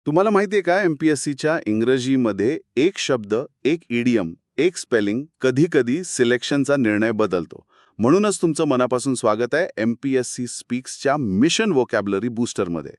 तुम्हाला माहिती आहे का एमपीएससीच्या इंग्रजीमध्ये एक शब्द, एक इडियम, एक स्पेलिंग कधी-कधी सिलेक्शनचा निर्णय बदलतो. म्हणूनच तुमचं मनापासून स्वागत आहे एमपीएससी स्पीक्सच्या मिशन व्होकॅब्युलरी बूस्टरमध्ये.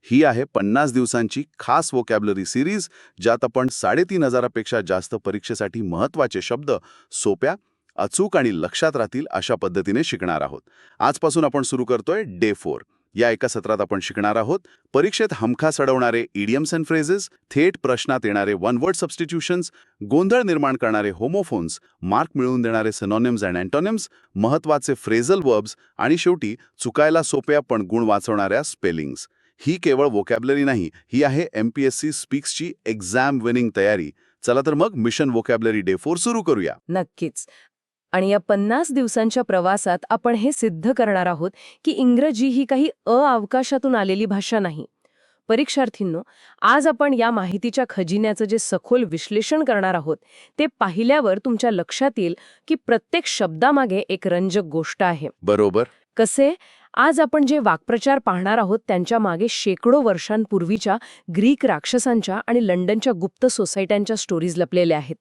ही आहे 50 दिवसांची खास व्होकॅब्युलरी सिरीज, ज्यात आपण 3,500 पेक्षा जास्त परीक्षेसाठी महत्त्वाचे शब्द सोप्या, अचूक आणि लक्षात राहतील अशा पद्धतीने शिकणार आहोत. आजपासून आपण सुरू करतोय डे 4. या एका सत्रात आपण शिकणार आहोत परीक्षेत हमखास अडवणारे इडियम्स अँड फ्रेजेस, थेट प्रश्नात येणारे वन वर्ड सबस्टिट्यूशन्स, गोंधळ निर्माण करणारे होमोफोन्स, मार्क मिळवून देणारे सिनॉनिम्स अँड अँटोनिम्स, महत्त्वाचे फ्रेझल वर्ब्स आणि शेवटी चुकायला सोप्या पण गुण वाचवणाऱ्या स्पेलिंग्स. ही केवळ व्होकॅब्युलरी नाही, ही आहे एमपीएससी स्पीक्सची एक्झाम विनिंग तयारी. चला तर मग मिशन व्होकॅब्युलरी डे 4 सुरू करूया. नक्कीच. आणि या 50 दिवसांच्या प्रवासात आपण हे सिद्ध करणार आहोत की इंग्रजी ही काही अवकाशातून आलेली भाषा नाही. परीक्षार्थींनो, आज आपण या माहितीच्या खजिन्याचं जे सखोल विश्लेषण करणार आहोत ते पाहिल्यावर तुमच्या लक्षात येईल की प्रत्येक शब्दामागे एक रंजक गोष्ट आहे. बरोबर. कसे? आज आपण जे वाक्प्रचार पाहणार आहोत त्यांच्या मागे शेकडो वर्षांपूर्वीच्या ग्रीक राक्षसांच्या आणि लंडनच्या गुप्त सोसायट्यांच्या स्टोरीज लपलेल्या आहेत.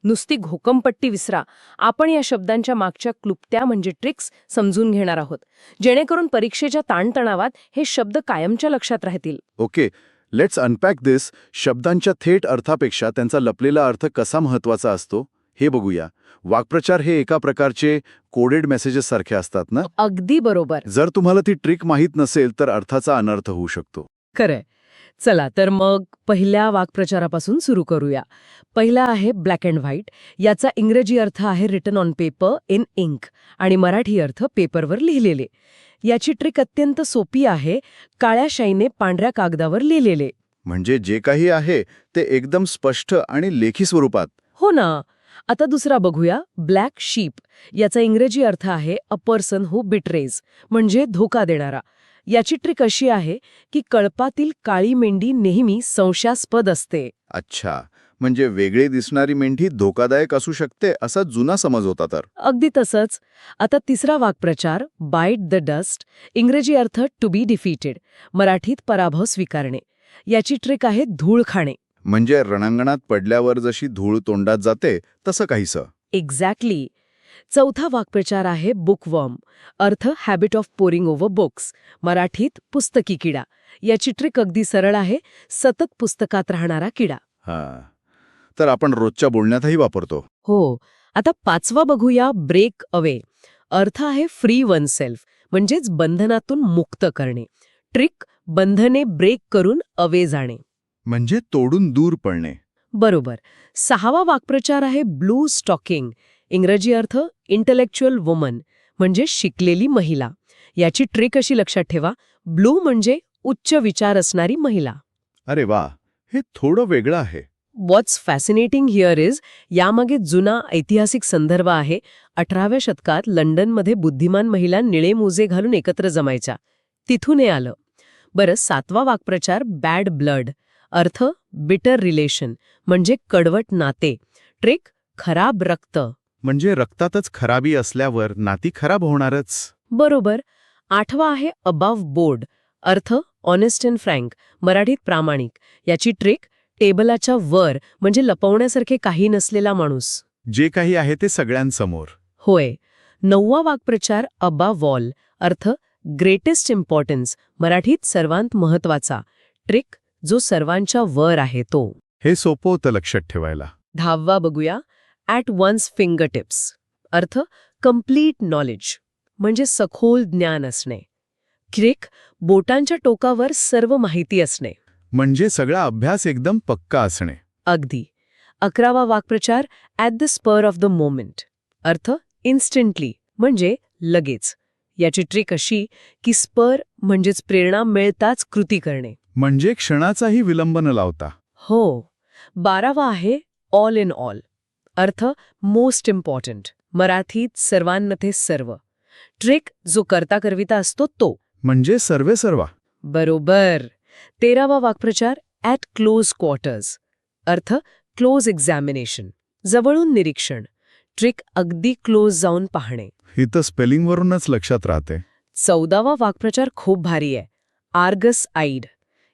नुसती घोकमपट्टी विसरा, आपण या शब्दांच्या मागच्या क्लुप्त्या म्हणजे ट्रिक्स समजून घेणार आहोत, जेणेकरून परीक्षेच्या ताणतणावात हे शब्द कायमच्या लक्षात राहतील. ओके, लेट्स अनपॅक दिस. शब्दांच्या थेट अर्थापेक्षा त्यांचा लपलेला अर्थ कसा महत्वाचा असतो हे बघूया. वाक्प्रचार हे एका प्रकारचे कोडेड मेसेजेस सारखे असतात ना? अगदी बरोबर. जर तुम्हाला ती ट्रिक माहीत नसेल तर अर्थाचा अनर्थ होऊ शकतो. खरंय. चला तर मग पहिल्या वाक्प्रचारापासून सुरू करूया. पहिला आहे ब्लॅक अँड व्हाईट. याचा इंग्रजी अर्थ आहे written on paper in ink आणि मराठी अर्थ पेपरवर लिहिलेले. याची ट्रिक अत्यंत सोपी आहे. काळ्या शाईने पांढऱ्या कागदावर लिहिलेले. म्हणजे जे काही आहे ते एकदम स्पष्ट आणि लेखी स्वरूपात. हो ना. आता दुसरा बघूया, ब्लॅक शीप. याचा इंग्रजी अर्थ आहे अ पर्सन हू बिट्रेज, म्हणजे धोका देणारा. याची ट्रिक अशी आहे की कळपातील काळी मेंढी नेहमी संशयास्पद असते. अच्छा, म्हणजे वेगळी दिसणारी मेंढी धोकादायक असू शकते असा जुना समज होता तर. अगदी तसंच. आता तिसरा वाक्प्रचार, बाईट द डस्ट. इंग्रजी अर्थ टू बी डिफीटेड, मराठीत पराभव स्वीकारणे. याची ट्रिक आहे धूळ खाणे. म्हणजे रणांगणात पडल्यावर जशी धूळ तोंडात जाते तसं काहीसं. एक्झॅक्टली. चौथा वाक्प्रचार आहे बुकवर्म. अर्थ habit of pouring over books, मराठीत पुस्तकी किडा. याची ट्रिक अगदी सरळ आहे, सतत पुस्तकात राहणारा किडा. हां, तर आपण रोजच्या बोलण्यातही वापरतो. हो. आता पाचवा बघूया, ब्रेक अवे. अर्थ आहे फ्री वन सेल्फ, म्हणजेच बंधनातून मुक्त करणे. ट्रिक, बंधने ब्रेक करून अवे जाणे. म्हणजे तोडून दूर पळणे. बरोबर. सहावा वाक्प्रचार आहे ब्लू स्टॉकिंग. इंग्रजी अर्थ इंटलेक्च्युअल वुमन, म्हणजे शिकलेली महिला. याची ट्रिक अशी लक्षात ठेवा, ब्लू म्हणजे उच्च विचार असणारी महिला. अरे वा, हे थोडं वेगळं आहे. व्हॉट्स फॅसिनेटिंग हिअर इज, यामागे जुना ऐतिहासिक संदर्भ आहे. 18व्या शतकात लंडनमध्ये बुद्धिमान महिला निळे मोजे घालून एकत्र जमायच्या. तिथून हे आलं. बरं, सातवा वाक्प्रचार बॅड ब्लड. अर्थ बिटर रिलेशन, म्हणजे कडवट नाते. ट्रिक, खराब रक्त. म्हणजे रक्तातच खराबी असल्यावर नाती खराब होणारच. बरोबर. आठवा आहे अबाव बोर्ड. अर्थ ऑनेस्ट अँड फ्रँक, मराठीत प्रामाणिक. याची ट्रिक, टेबलाच्या वर, म्हणजे लपवण्यासारखे काही नसलेला माणूस. जे काही आहे ते सगळ्यांसमोर. होय. नववा वाक्प्रचार अबाव ऑल. अर्थ ग्रेटेस्ट इम्पॉर्टन्स, मराठीत सर्वांत महत्वाचा. ट्रिक, जो सर्वांच्या वर आहे तो. हे सोपं होतं लक्षात ठेवायला. 10वा बघूया, ॲट वन्स फिंगर टिप्स. अर्थ कम्प्लीट नॉलेज, म्हणजे सखोल ज्ञान असणे. ट्रिक, बोटांच्या टोकावर सर्व माहिती असणे. म्हणजे सगळा अभ्यास एकदम पक्का असणे. अगदी. 11वा वाक्प्रचार at the spur of the moment. अर्थ इन्स्टंटली, म्हणजे लगेच. याची ट्रिक अशी की स्पर म्हणजेच प्रेरणा मिळताच कृती करणे. म्हणजे क्षणाचाही विलंब न लावता. हो. 12वा आहे ऑल इन ऑल. अर्थ मोस्ट इम्पॉर्टंट, मराठीत सर्वांमध्ये सर्व. ट्रिक, जो करता करविता असतो तो. म्हणजे सर्वे सर्वा. बरोबर. 13वा वाक्प्रचार ॲट क्लोज क्वार्टर्स. अर्थ क्लोज एक्झामिनेशन, जवळून निरीक्षण. ट्रिक, अगदी क्लोज जाऊन पाहणे. ही तर स्पेलिंगवरूनच लक्षात राहते. 14वा वाक्प्रचार खूप भारी आहे, आर्गस आईड.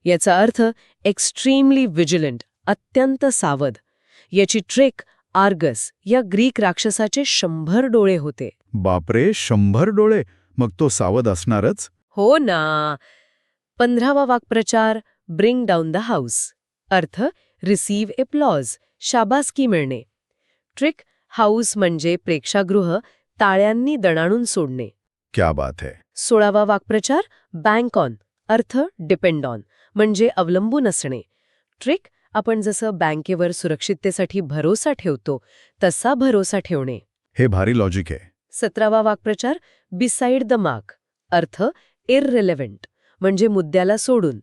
याचा अर्थ एक्स्ट्रीमली विजिलंट, अत्यंत सावध. याची ट्रिक आर्गस या ग्रीक राक्षसाचे 100 डोळे होते. बापरे, 100 डोळे. मग तो सावध असणारच. हो ना. 15वा वाक्प्रचार ब्रिंग डाऊन द हाऊस. अर्थ रिसीव्ह एप्लॉज, शाबासकी मिळणे. ट्रिक हाऊस म्हणजे प्रेक्षागृह टाळ्यांनी दणाणून सोडणे. क्या बात है. 16वा वाक्प्रचार बँक ऑन. अर्थ डिपेंड ऑन म्हणजे अवलंबून असणे. ट्रिक आपण जसं बँकेवर सुरक्षिततेसाठी भरोसा ठेवतो तसा भरोसा ठेवणे. हे भारी लॉजिक आहे. 17वा वाक्प्रचार बिसाइड द मार्क. अर्थ इररिलेव्हंट म्हणजे मुद्द्याला सोडून.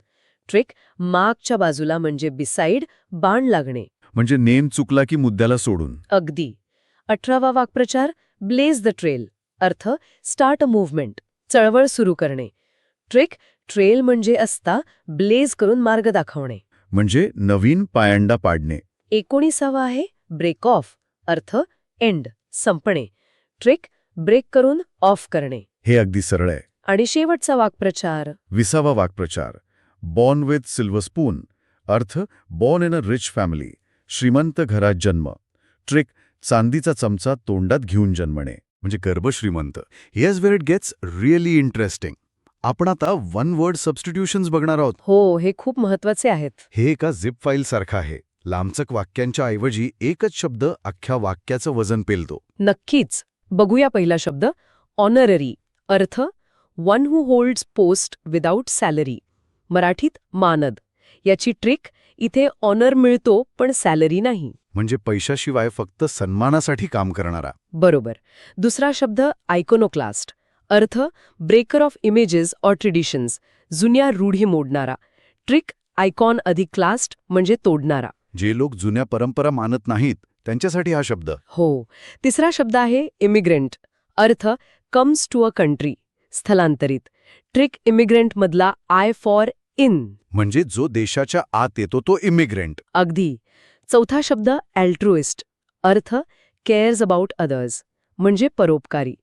ट्रिक मार्कच्या बाजूला म्हणजे बिसाइड, बाण लागणे. म्हणजे नेम चुकला की मुद्द्याला सोडून. अगदी. 18वा वाक्प्रचार ब्लेज द ट्रेल. अर्थ स्टार्ट अ मूव्हमेंट, चळवळ सुरू करणे. ट्रिक ट्रेल म्हणजे असता, ब्लेज करून मार्ग दाखवणे. म्हणजे नवीन पायंडा पाडणे. 19वा आहे ब्रेक ऑफ. अर्थ एंड, संपणे. ट्रिक ब्रेक करून ऑफ करणे. हे अगदी सरळ आहे. आणि शेवटचा वाक्प्रचार 20वा वाक्प्रचार born with silver spoon. Earth born in a rich family, श्रीमंत घरात जन्म. ट्रिक चांदीचा चमचा तोंडात घेऊन जन्मणे, म्हणजे गर्भश्रीमंत. Here's where it gets really interesting. आपण आता वन वर्ड सबस्टिट्यूशन्स बघणार आहोत. हो, हे खूप महत्वाचे आहेत. हे एका झिप फाईल सारखं आहे. लांबचक वाक्यांच्या ऐवजी एकच शब्द अख्ख्या वाक्याचं वजन पेलतो. नक्कीच. बघूया पहिला शब्द honorary. Earth one who holds post without salary. मराठीत मानद. याची ट्रिक इथे ऑनर मिळतो पण सॅलरी नाही. म्हणजे पैशाशिवाय फक्त सन्मानासाठी काम करणारा. बरोबर. दुसरा शब्द आयकोनोक्लास्ट. अर्थ breaker of images or traditions, जुन्या रूढी मोडणारा. ट्रिक आयकॉन अधिक क्लास्ट म्हणजे तोडणारा. जे लोक जुन्या परंपरा मानत नाहीत त्यांच्यासाठी हा शब्द. हो. तिसरा शब्द आहे इमिग्रंट. अर्थ कम्स टू अ कंट्री, स्थलांतरित. ट्रिक इमिग्रंट मधला आय फॉर इन. म्हणजे जो देशाच्या आत येतो तो इमिग्रेंट. अगदी. चौथा शब्द अल्ट्रुइस्ट. अर्थ केअर्स अबाउट अदर्स म्हणजे परोपकारी.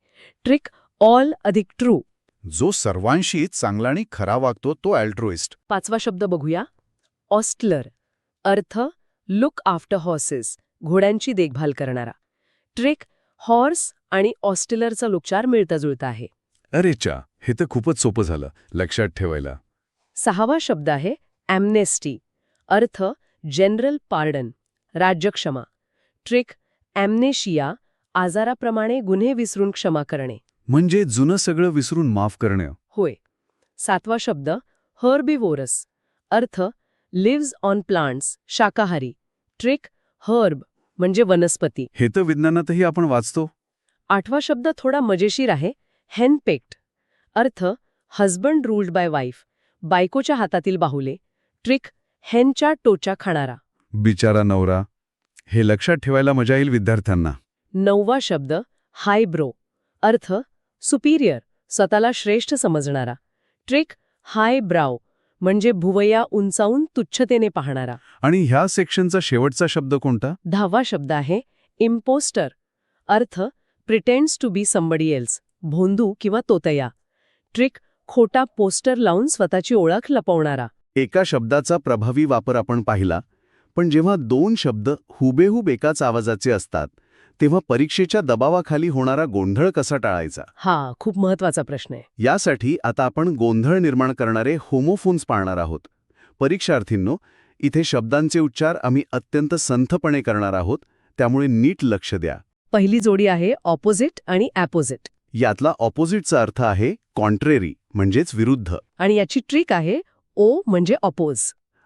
ट्रिक ऑल अधिक ट्रू. जो सर्वांशी चांगला आणि खरा वागतो तो अल्ट्रुइस्ट. पाचवा शब्द बघूया ऑस्टलर. अर्थ लुक आफ्टर हॉर्सेस, घोड्यांची देखभाल करणारा. ट्रिक हॉर्स आणि ऑस्टलरचा उच्चार मिळता जुळता आहे. अरे चा, हे तर खूपच सोपं झालं लक्षात ठेवायला. सहावा शब्द आहे ॲम्नेस्टी. अर्थ जनरल पार्डन, राज्यक्षमा. ट्रिक ॲम्नेशिया, आजाराप्रमाणे गुन्हे विसरून क्षमा करणे. म्हणजे जुनं सगळं विसरून माफ करणं. होय. सातवा शब्द हर्बिवोरस. अर्थ लिव्ज ऑन प्लांट्स, शाकाहारी. ट्रिक हर्ब म्हणजे वनस्पती. हे तर विज्ञानातही आपण वाचतो. आठवा शब्द थोडा मजेशीर आहे हेनपेक्ट. अर्थ हजबंड रूल्ड बाय वाईफ, बायकोच्या हातातील बाहुले. ट्रिक हेनच्या टोचा खाणारा. बिचारा नवरा. हे लक्षात ठेवायला मजा येईल विद्यार्थ्यांना. नववा शब्द हायब्रो. अर्थ सुपिरियर, स्वतःला श्रेष्ठ समजणारा. ट्रिक हाय ब्राव म्हणजे भुवया उंचावून तुच्छतेने पाहणारा. आणि ह्या सेक्शनचा शेवटचा शब्द कोणता? 10वा शब्द आहे इम्पोस्टर. अर्थ pretends to be somebody else, भोंदू किंवा तोतया. ट्रिक खोटा पोस्टर लावून स्वतःची ओळख लपवणारा. एका शब्दाचा प्रभावी वापर आपण पाहिला, पण जेव्हा दोन शब्द हुबेहूब एकाच आवाजाचे असतात तेव्हा परीक्षेच्या दबावाखाली होणारा गोंधळ कसा टाळायचा? हा खूप महत्वाचा प्रश्न आहे. यासाठी आता आपण गोंधळ निर्माण करणारे होमोफोन्स पाहणार आहोत. परीक्षार्थींनो, इथे शब्दांचे उच्चार आम्ही अत्यंत संथपणे करणार आहोत, त्यामुळे नीट लक्ष द्या. पहिली जोडी आहे ऑपोजिट आणि ॲपोजिट. यातला ऑपोजिटचा अर्थ आहे कॉन्ट्रेरी म्हणजेच विरुद्ध. आणि याची ट्रिक आहे ओ म्हणजे ऑपोज.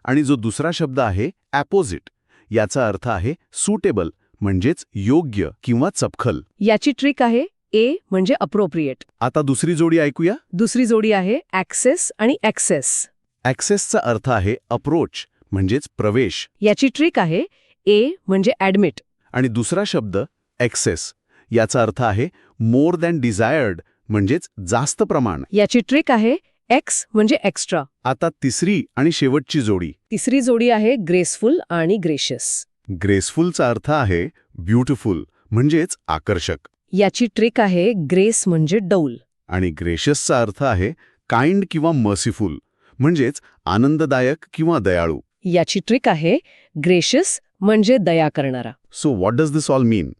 आणि जो दुसरा शब्द आहे ॲपोजिट, याचा अर्थ आहे सुटेबल म्हणजेच योग्य किंवा चपखल. याची ट्रिक आहे ए म्हणजे अप्रोप्रिएट. आता दुसरी जोडी ऐकूया. दुसरी जोडी आहे ॲक्सेस आणि ॲक्सेस. ॲक्सेसचा अर्थ आहे अप्रोच म्हणजेच प्रवेश. याची ट्रिक आहे ए म्हणजे ॲडमिट. आणि दुसरा शब्द एक्सेस, याचा अर्थ आहे मोर दॅन डिझायर्ड म्हणजेच जास्त प्रमाण. याची ट्रिक आहे एक्स म्हणजे एक्स्ट्रा. आता तिसरी आणि शेवटची जोडी. तिसरी जोडी आहे ग्रेसफुल आणि ग्रेशियस. ग्रेसफुलचा अर्थ आहे ब्युटिफुल म्हणजेच आकर्षक. याची ट्रिक आहे ग्रेस म्हणजे डौल. आणि ग्रेशियसचा अर्थ आहे काइंड किंवा मर्सीफुल म्हणजेच आनंददायक किंवा दयाळू. याची ट्रिक आहे ग्रेशियस म्हणजे दया करणारा. So what does this all mean?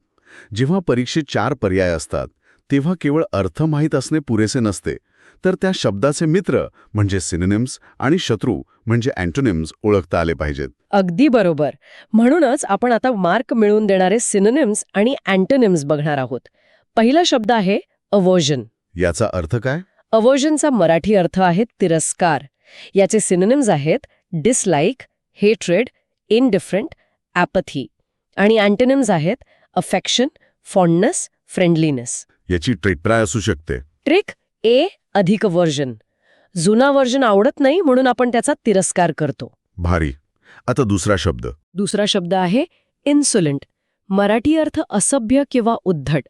जेव्हा परीक्षेत 4 पर्याय असतात तेव्हा केवळ अर्थ माहीत असणे पुरेसे नसते, तर त्या शब्दाचे मित्र म्हणजे सिनोनिम्स आणि शत्रू म्हणजे अँटोनिम्स ओळखता आले पाहिजेत. अगदी बरोबर. म्हणूनच आपण आता मार्क मिळवून देणारे सिनोनिम्स आणि अँटोनिम्स बघणार आहोत. पहिला शब्द आहे अवर्जन. याचा अर्थ काय? अवर्जनचा मराठी अर्थ आहे तिरस्कार. याचे सिनोनिम्स आहेत डिसलाईक, हेट्रेड, इनडिफरंट, ॲपथी. आणि अँटोनिम्स आहेत अफेक्शन, फॉन्डनेस, फ्रेंडलीनेस. याची ट्रिक काय असू शकते? ट्रिक ए अधिक वर्जन. जुना वर्जन आवडत नाही म्हणून आपण त्याचा तिरस्कार करतो. भारी. आता दुसरा शब्द. दुसरा शब्द आहे इन्सुलंट. मराठी अर्थ असभ्य किंवा उद्धट.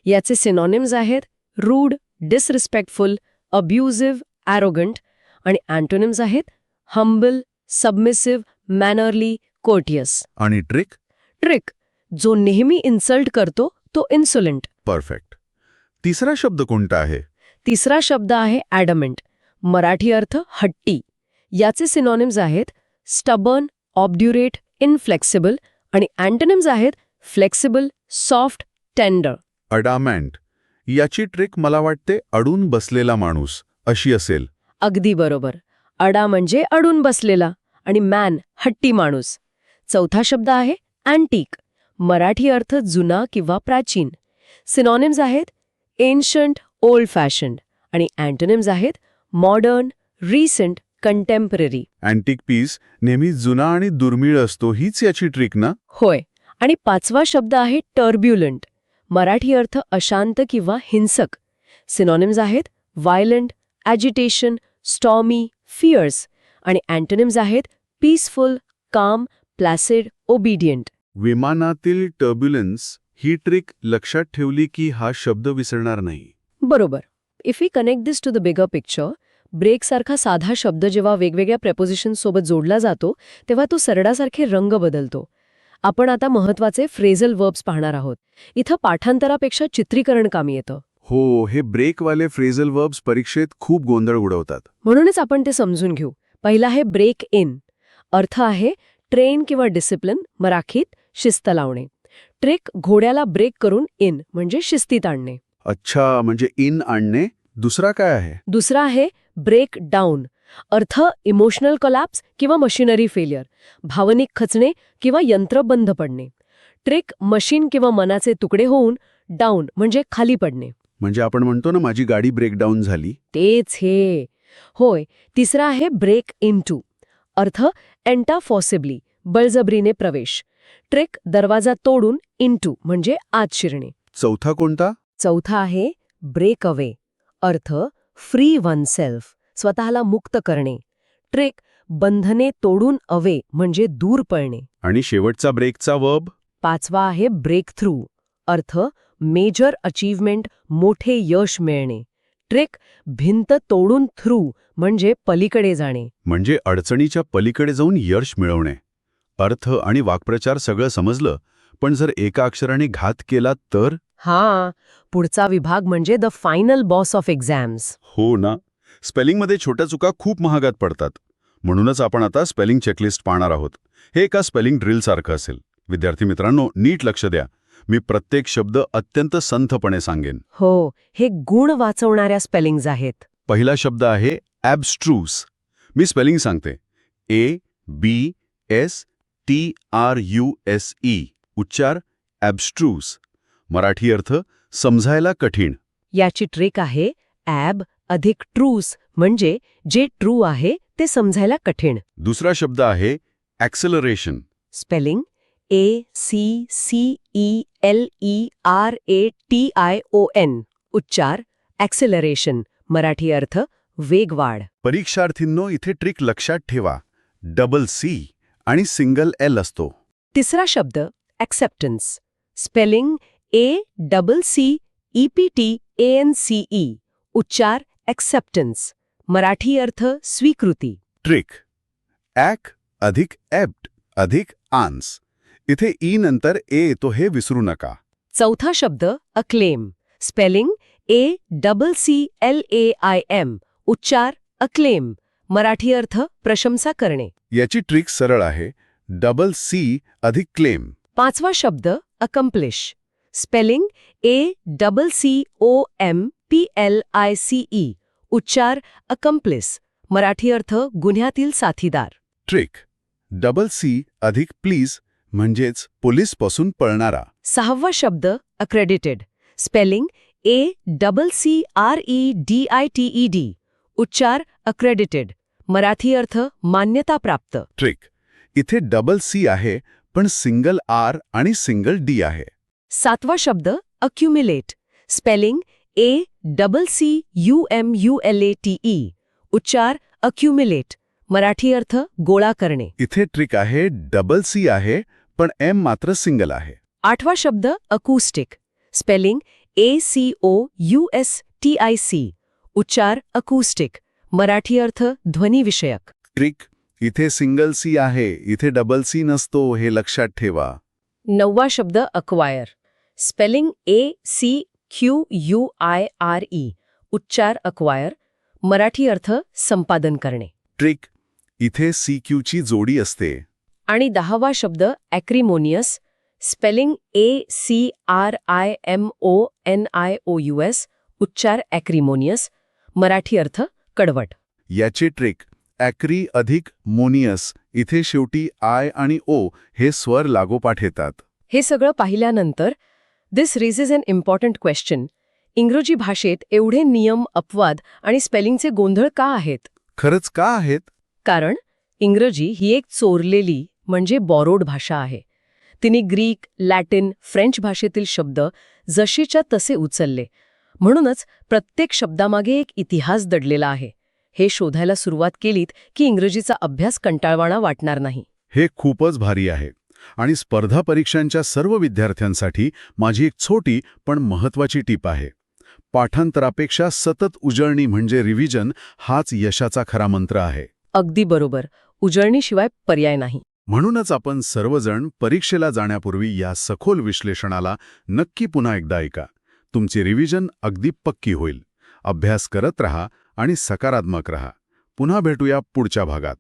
याचे सिनॉनिम्स आहेत रूड, डिसरिस्पेक्टफुल, अब्युझिव्ह, ॲरोगंट. आणि अँटोनिम्स आहेत हंबल, सबमिसिव्ह, मॅनरली, कोर्टियस. आणि ट्रिक? ट्रिक जो नेहमी इन्सल्ट करतो तो इन्सुलंट. परफेक्ट. तिसरा शब्द कोणता आहे? तिसरा शब्द आहे ॲडमेंट. मराठी अर्थ हट्टी. याचे सिनॉनिम्स आहेत स्टबर्न, ऑब्ड्युरेट, इनफ्लेक्सिबल. आणि अँटोनिम्स आहेत फ्लेक्सिबल, सॉफ्ट, टेंडर. अडामँट. याची ट्रिक मला वाटते अडून बसलेला माणूस अशी असेल. अगदी बरोबर. अडा म्हणजे अडून बसलेला आणि मॅन हट्टी माणूस. चौथा शब्द आहे अँटिक. मराठी अर्थ जुना किंवा प्राचीन. सिनॉनिम्स आहेत एन्शंट, ओल्ड फॅशन्ड. आणि अँटोनिम्स आहेत modern, recent, contemporary. Antique piece नेहमी जुना आणि दुर्मिळ असतो, हीच याची ट्रिक ना? होय. आणि पाचवा शब्द आहे टर्ब्युलंट. मराठी अर्थ अशांत किंवा हिंसक. सिनॉनिम्स आहेत व्हायलंट, ॲजिटेशन, स्टॉमी, फियर्स. आणि अँटोनिम्स आहेत पीसफुल, काम, प्लॅसिड, ओबिडियंट. विमानातील टर्ब्युलन्स ही ट्रिक लक्षात ठेवली की हा शब्द विसरणार नाही. बरोबर. If we connect this to the bigger picture, ब्रेकसारखा साधा शब्द जेव्हा वेगवेगळ्या प्रेपोजिशनसोबत जोडला जातो तेव्हा तो सरडासारखे रंग बदलतो. आपण आता महत्वाचे फ्रेझल वर्ब्स पाहणार आहोत. इथं पाठांतरापेक्षा चित्रीकरण कामी येतं. हो, हे ब्रेकवाले फ्रेझल वर्ब्स परीक्षेत खूप गोंधळ उडवतात. म्हणूनच आपण ते समजून घेऊ. पहिला आहे ब्रेक इन. अर्थ आहे ट्रेन किंवा डिसिप्लिन, मराठीत शिस्त लावणे. ट्रिक घोड्याला ब्रेक करून इन म्हणजे शिस्तीत आणणे. अच्छा, म्हणजे इन आणणे. दुसरा काय आहे? दुसरा आहे ब्रेक डाऊन. अर्थ इमोशनल कोलॅप्स किंवा मशिनरी फेलियर, भावनिक खचणे किंवा यंत्र बंद पडणे. ट्रिक मशीन किंवा मनाचे तुकडे होऊन डाऊन म्हणजे खाली पडणे. म्हणजे आपण म्हणतो ना माझी गाडी ब्रेकडाऊन झाली. तेच हे. होय. तिसरा आहे ब्रेक इन टू. अर्थ एंटा फॉसिबली, बळजबरीने प्रवेश. ट्रिक दरवाजा तोडून इन टू म्हणजे आत शिरणे. चौथा कोणता? चौथा आहे ब्रेक अवे. अर्थ फ्री वन सेल्फ, स्वतःला मुक्त करणे. ट्रिक बंधने तोडून अवे म्हणजे दूर पळणे. आणि शेवटचा ब्रेकचा वर्ब? पाचवा आहे ब्रेक थ्रू. अर्थ मेजर अचीव्हमेंट, मोठे यश मिळणे. ट्रिक भिंत तोडून थ्रू म्हणजे पलीकडे जाणे. म्हणजे अडचणीच्या पलीकडे जाऊन यश मिळवणे. अर्थ आणि वाक्प्रचार सगळं समजलं, पण जर एका अक्षराने घात केला तर? हा, पुढचा विभाग म्हणजे the final boss of exams. हो ना. स्पेलिंगमध्ये छोट्या चुका खूप महागात पडतात. म्हणूनच आपण आता स्पेलिंग चेकलिस्ट पाहणार आहोत. हे एका स्पेलिंग ड्रिलसारखं असेल. विद्यार्थी मित्रांनो, नीट लक्ष द्या. मी प्रत्येक शब्द अत्यंत संथपणे सांगेन. हो, हे गुण वाचवणाऱ्या स्पेलिंग्ज आहेत. पहिला शब्द आहे ॲब्स्ट्रूस. मी स्पेलिंग सांगते. ABSTRUSE. उच्चार ॲब्स्ट्रूस. मराठी अर्थ समजायला कठीण. याची ट्रिक आहे ॲब अधिक ट्रूस म्हणजे जे ट्रू आहे ते समजायला कठीण. दुसरा शब्द आहे ॲक्सेलरेशन. Spelling ACCELERATION. उच्चार ॲक्सेलरेशन. मराठी अर्थ वेगवाढ. परीक्षार्थींनो, इथे ट्रिक लक्षात ठेवा. डबल C आणि सिंगल L असतो. तिसरा शब्द ॲक्सेप्टन्स. Spelling ACCEPTANCE. उच्चार ॲक्सेप्टन्स. मराठी अर्थ स्वीकृती. ट्रिक ॲक अधिक एप्ट अधिक आन्स. इथे ई नंतर ए येतो हे विसरू नका. चौथा शब्द अक्लेम. Spelling ACCLAIM. उच्चार अक्लेम. मराठी अर्थ प्रशंसा करणे. याची ट्रिक सरळ आहे. डबल सी अधिक क्लेम. 5वा शब्द अकम्प्लिश. Spelling ACCOMPLICE. उच्चार अकम्प्लिस. मराठी अर्थ गुन्ह्यातील साथीदार. ट्रिक डबल सी अधिक प्लीज म्हणजेच पोलीसपासून पळणारा. 6वा शब्द अक्रेडिटेड. Spelling ACCREDITED. उच्चार अक्रेडिटेड. मराठी अर्थ मान्यता प्राप्त. ट्रिक इथे डबल सी आहे पण सिंगल आर आणि सिंगल डी आहे. 7वा शब्द अक्युम्युलेट. Spelling ACCUMULATE. उच्चार अक्युम्युलेट. मराठी अर्थ गोळा करणे. इथे ट्रिक आहे. डबल सी आहे पण एम मात्र सिंगल आहे. 8वा शब्द अकूस्टिक. Spelling ACOUSTIC. उच्चार अकूस्टिक. मराठी अर्थ ध्वनिविषयक. ट्रिक इथे सिंगल सी आहे, इथे डबल सी नसतो, हे लक्षात ठेवा. 9वा शब्द अक्वायर. Spelling ACQUIRE. उच्चार अक्वायर. मराठी अर्थ संपादन करणे. ट्रिक इथे CQ ची जोडी असते. आणि 10वा शब्द ॲक्रिमोनियस. Spelling ACRIMONIOUS. उच्चार ॲक्रिमोनियस. मराठी अर्थ कडवट. याचे ट्रिक ॲक्री अधिक मोनियस. इथे शेवटी आय आणि ओ हे स्वर लागोपाठ येतात. हे सगळं पाहिल्यानंतर दिस रेजेस एन इम्पॉर्टंट क्वेश्चन. इंग्रजी भाषेत एवढे नियम, अपवाद आणि स्पेलिंगचे गोंधळ का आहेत? खरंच का आहेत? कारण इंग्रजी ही एक चोरलेली म्हणजे बॉरोड भाषा आहे. तिने ग्रीक, लॅटिन, फ्रेंच भाषेतील शब्द जसेच्या तसे उचलले. म्हणूनच प्रत्येक शब्दामागे एक इतिहास दडलेला आहे. हे शोधायला सुरुवात केलीत की इंग्रजीचा अभ्यास कंटाळवाणा वाटणार नाही. हे खूपच भारी आहे. आणि स्पर्धा परीक्षांच्या सर्व विद्यार्थ्यांसाठी माझी एक छोटी पण महत्त्वाची टीप आहे. पाठांतरापेक्षा सतत उजळणी म्हणजे रिव्हिजन हाच यशाचा खरा मंत्र आहे. अगदी बरोबर. उजळणीशिवाय पर्याय नाही. म्हणूनच आपण सर्वजण परीक्षेला जाण्यापूर्वी या सखोल विश्लेषणाला नक्की पुन्हा एकदा ऐका. तुमची रिव्हिजन अगदी पक्की होईल. अभ्यास करत रहा आणि सकारात्मक रहा. पुन्हा भेटूया पुढच्या भागात.